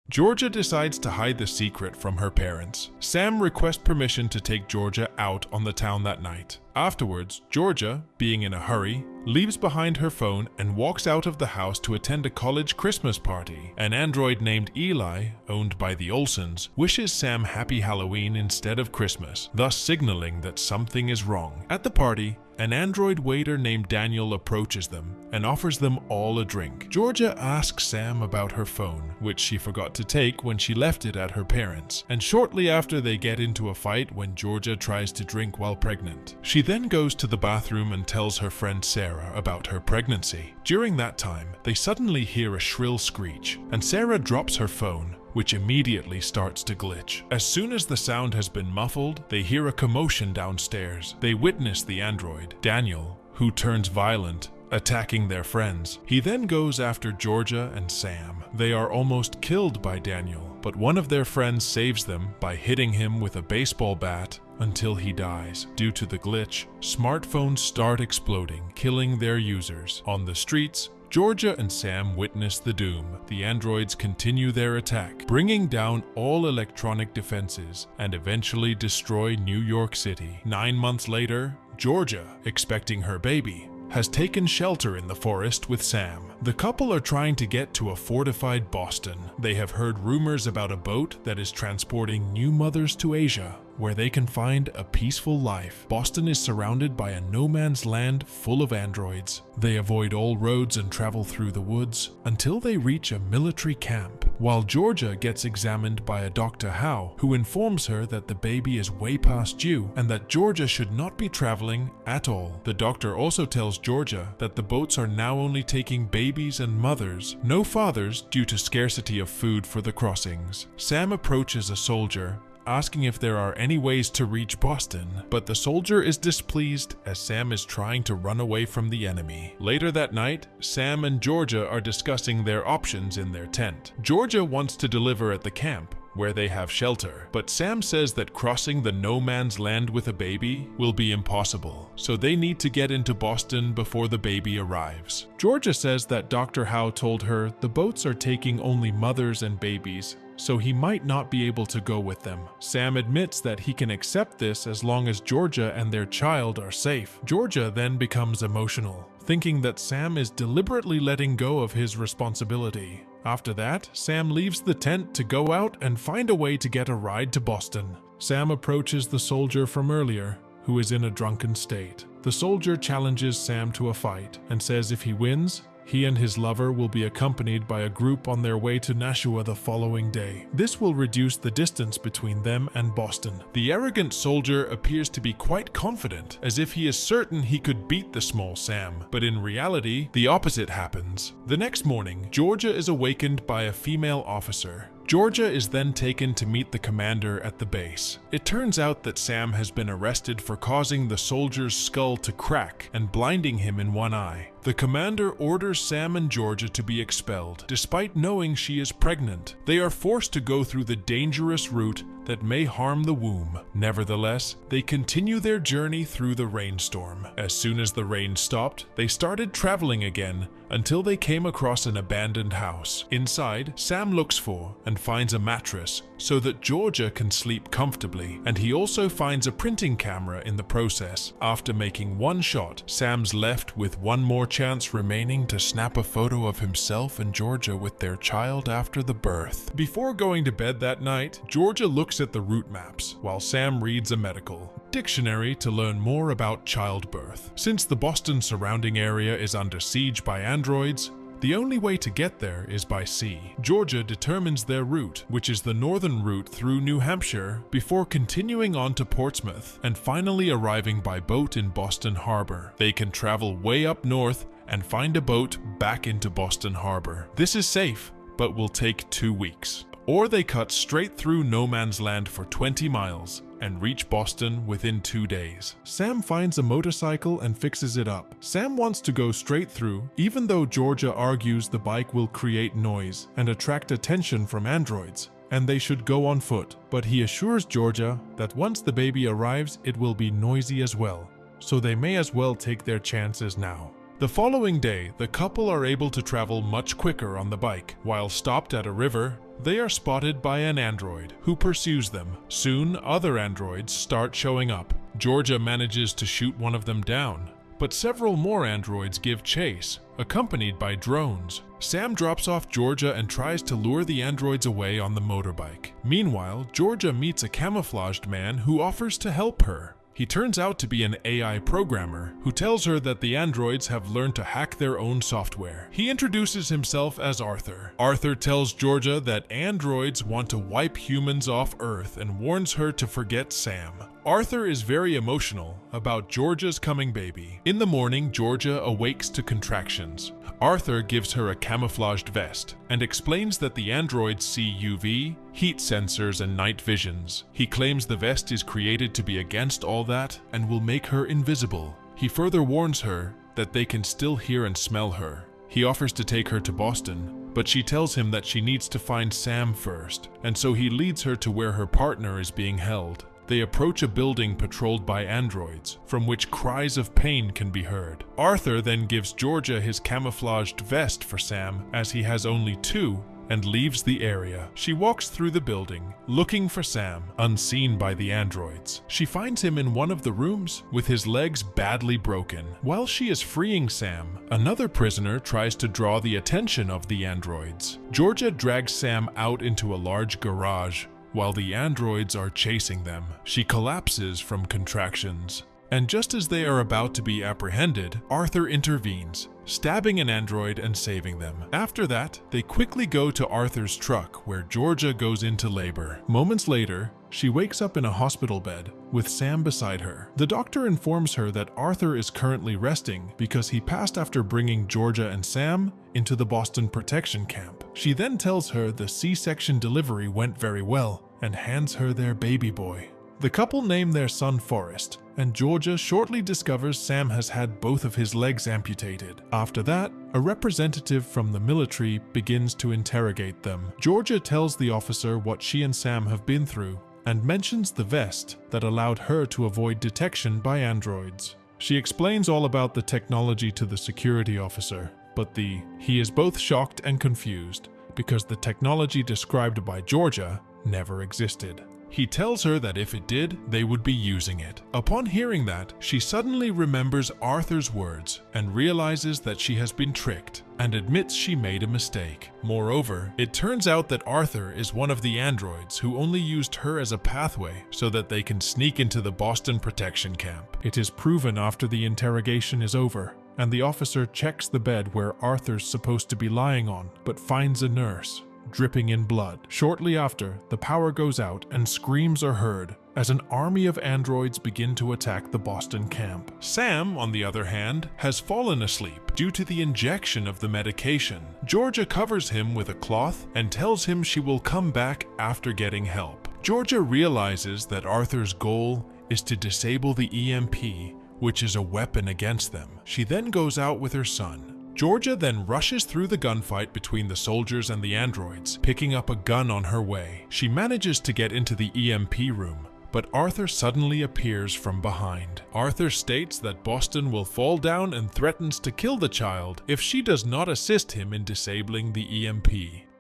Georgia decides to hide the secret from her parents. Sam requests permission to take Georgia out on the town that night. Afterwards, Georgia, being in a hurry, leaves behind her phone and walks out of the house to attend a college Christmas party. An android named Eli, owned by the Olsons, wishes Sam happy Halloween instead of Christmas, thus signaling that something is wrong. At the party, an android waiter named Daniel approaches them and offers them all a drink. Georgia asks Sam about her phone, which she forgot to take when she left it at her parents', and shortly after they get into a fight when Georgia tries to drink while pregnant. She then goes to the bathroom and tells her friend Sarah about her pregnancy. During that time, they suddenly hear a shrill screech, and Sarah drops her phone, which immediately starts to glitch. As soon as the sound has been muffled, they hear a commotion downstairs. They witness the android, Daniel, who turns violent, attacking their friends. He then goes after Georgia and Sam. They are almost killed by Daniel, but one of their friends saves them by hitting him with a baseball bat until he dies. Due to the glitch, smartphones start exploding, killing their users. On the streets, Georgia and Sam witness the doom. The androids continue their attack, bringing down all electronic defenses and eventually destroy New York City. 9 months later, Georgia, expecting her baby, has taken shelter in the forest with Sam. The couple are trying to get to a fortified Boston. They have heard rumors about a boat that is transporting new mothers to Asia, where they can find a peaceful life. Boston is surrounded by a no-man's land full of androids. They avoid all roads and travel through the woods until they reach a military camp, while Georgia gets examined by a Dr. Howe, who informs her that the baby is way past due and that Georgia should not be traveling at all. The doctor also tells Georgia that the boats are now only taking babies and mothers, no fathers, due to scarcity of food for the crossings. Sam approaches a soldier, asking if there are any ways to reach Boston, but the soldier is displeased as Sam is trying to run away from the enemy. Later that night, Sam and Georgia are discussing their options in their tent. Georgia wants to deliver at the camp, where they have shelter, but Sam says that crossing the no-man's land with a baby will be impossible, so they need to get into Boston before the baby arrives. Georgia says that Dr. Howe told her the boats are taking only mothers and babies, so he might not be able to go with them. Sam admits that he can accept this as long as Georgia and their child are safe. Georgia then becomes emotional, thinking that Sam is deliberately letting go of his responsibility. After that, Sam leaves the tent to go out and find a way to get a ride to Boston. Sam approaches the soldier from earlier, who is in a drunken state. The soldier challenges Sam to a fight and says if he wins, he and his lover will be accompanied by a group on their way to Nashua the following day. This will reduce the distance between them and Boston. The arrogant soldier appears to be quite confident, as if he is certain he could beat the small Sam, but in reality, the opposite happens. The next morning, Georgia is awakened by a female officer. Georgia is then taken to meet the commander at the base. It turns out that Sam has been arrested for causing the soldier's skull to crack and blinding him in one eye. The commander orders Sam and Georgia to be expelled, despite knowing she is pregnant. They are forced to go through the dangerous route that may harm the womb. Nevertheless, they continue their journey through the rainstorm. As soon as the rain stopped, they started traveling again until they came across an abandoned house. Inside, Sam looks for and finds a mattress so that Georgia can sleep comfortably, and he also finds a printing camera in the process. After making one shot, Sam's left with one more chance remaining to snap a photo of himself and Georgia with their child after the birth. Before going to bed that night, Georgia looks at the route maps, while Sam reads a medical dictionary to learn more about childbirth. Since the Boston surrounding area is under siege by androids, the only way to get there is by sea. Georgia determines their route, which is the northern route through New Hampshire, before continuing on to Portsmouth and finally arriving by boat in Boston Harbor. They can travel way up north and find a boat back into Boston Harbor. This is safe, but will take 2 weeks. Or they cut straight through no man's land for 20 miles and reach Boston within 2 days. Sam finds a motorcycle and fixes it up. Sam wants to go straight through, even though Georgia argues the bike will create noise and attract attention from androids, and they should go on foot. But he assures Georgia that once the baby arrives, it will be noisy as well, so they may as well take their chances now. The following day, the couple are able to travel much quicker on the bike. While stopped at a river, they are spotted by an android who pursues them. Soon, other androids start showing up. Georgia manages to shoot one of them down, but several more androids give chase, accompanied by drones. Sam drops off Georgia and tries to lure the androids away on the motorbike. Meanwhile, Georgia meets a camouflaged man who offers to help her. He turns out to be an AI programmer who tells her that the androids have learned to hack their own software. He introduces himself as Arthur. Arthur tells Georgia that androids want to wipe humans off Earth and warns her to forget Sam. Arthur is very emotional about Georgia's coming baby. In the morning, Georgia awakes to contractions. Arthur gives her a camouflaged vest and explains that the androids see UV, heat sensors, and night visions. He claims the vest is created to be against all that and will make her invisible. He further warns her that they can still hear and smell her. He offers to take her to Boston, but she tells him that she needs to find Sam first, and so he leads her to where her partner is being held. They approach a building patrolled by androids, from which cries of pain can be heard. Arthur then gives Georgia his camouflaged vest for Sam, as he has only two, and leaves the area. She walks through the building, looking for Sam, unseen by the androids. She finds him in one of the rooms, with his legs badly broken. While she is freeing Sam, another prisoner tries to draw the attention of the androids. Georgia drags Sam out into a large garage, while the androids are chasing them. She collapses from contractions, and just as they are about to be apprehended, Arthur intervenes, stabbing an android and saving them. After that, they quickly go to Arthur's truck, where Georgia goes into labor. Moments later, she wakes up in a hospital bed, with Sam beside her. The doctor informs her that Arthur is currently resting because he passed after bringing Georgia and Sam into the Boston protection camp. She then tells her the C-section delivery went very well, and hands her their baby boy. The couple name their son Forrest, and Georgia shortly discovers Sam has had both of his legs amputated. After that, a representative from the military begins to interrogate them. Georgia tells the officer what she and Sam have been through, and mentions the vest that allowed her to avoid detection by androids. She explains all about the technology to the security officer, but he is both shocked and confused, because the technology described by Georgia never existed. He tells her that if it did, they would be using it. Upon hearing that, she suddenly remembers Arthur's words and realizes that she has been tricked, and admits she made a mistake. Moreover, it turns out that Arthur is one of the androids who only used her as a pathway so that they can sneak into the Boston protection camp. It is proven after the interrogation is over, and the officer checks the bed where Arthur's supposed to be lying on, but finds a nurse dripping in blood. Shortly after, the power goes out and screams are heard as an army of androids begin to attack the Boston camp. Sam, on the other hand, has fallen asleep due to the injection of the medication. Georgia covers him with a cloth and tells him she will come back after getting help. Georgia realizes that Arthur's goal is to disable the EMP, which is a weapon against them. She then goes out with her son. Georgia then rushes through the gunfight between the soldiers and the androids, picking up a gun on her way. She manages to get into the EMP room, but Arthur suddenly appears from behind. Arthur states that Boston will fall down and threatens to kill the child if she does not assist him in disabling the EMP.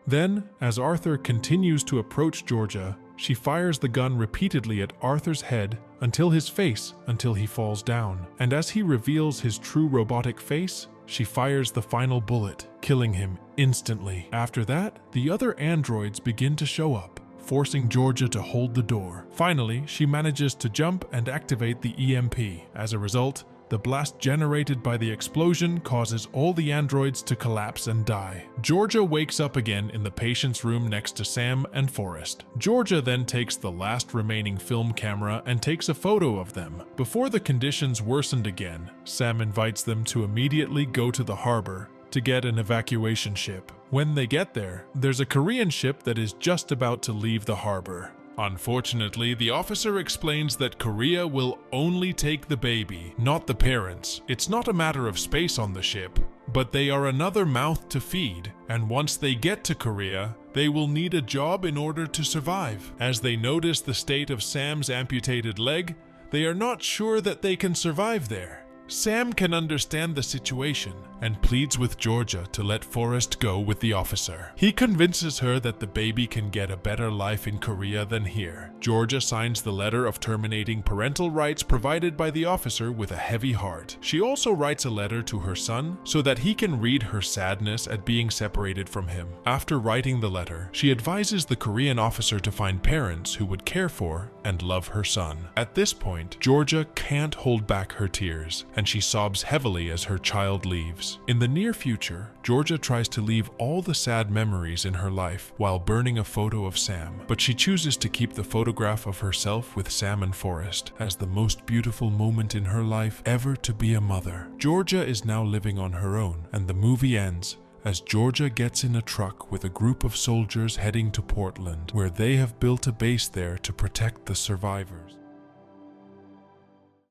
Then, as Arthur continues to approach Georgia, she fires the gun repeatedly at Arthur's head until he falls down. And as he reveals his true robotic face, she fires the final bullet, killing him instantly. After that, the other androids begin to show up, forcing Georgia to hold the door. Finally, she manages to jump and activate the EMP. As a result, the blast generated by the explosion causes all the androids to collapse and die. Georgia wakes up again in the patient's room next to Sam and Forrest. Georgia then takes the last remaining film camera and takes a photo of them. Before the conditions worsened again, Sam invites them to immediately go to the harbor to get an evacuation ship. When they get there, there's a Korean ship that is just about to leave the harbor. Unfortunately, the officer explains that Korea will only take the baby, not the parents. It's not a matter of space on the ship, but they are another mouth to feed, and once they get to Korea, they will need a job in order to survive. As they notice the state of Sam's amputated leg, they are not sure that they can survive there. Sam can understand the situation and pleads with Georgia to let Forrest go with the officer. He convinces her that the baby can get a better life in Korea than here. Georgia signs the letter of terminating parental rights provided by the officer with a heavy heart. She also writes a letter to her son so that he can read her sadness at being separated from him. After writing the letter, she advises the Korean officer to find parents who would care for and love her son. At this point, Georgia can't hold back her tears, and she sobs heavily as her child leaves. In the near future, Georgia tries to leave all the sad memories in her life while burning a photo of Sam, but she chooses to keep the photograph of herself with Sam and Forrest as the most beautiful moment in her life ever to be a mother. Georgia is now living on her own, and the movie ends as Georgia gets in a truck with a group of soldiers heading to Portland, where they have built a base there to protect the survivors.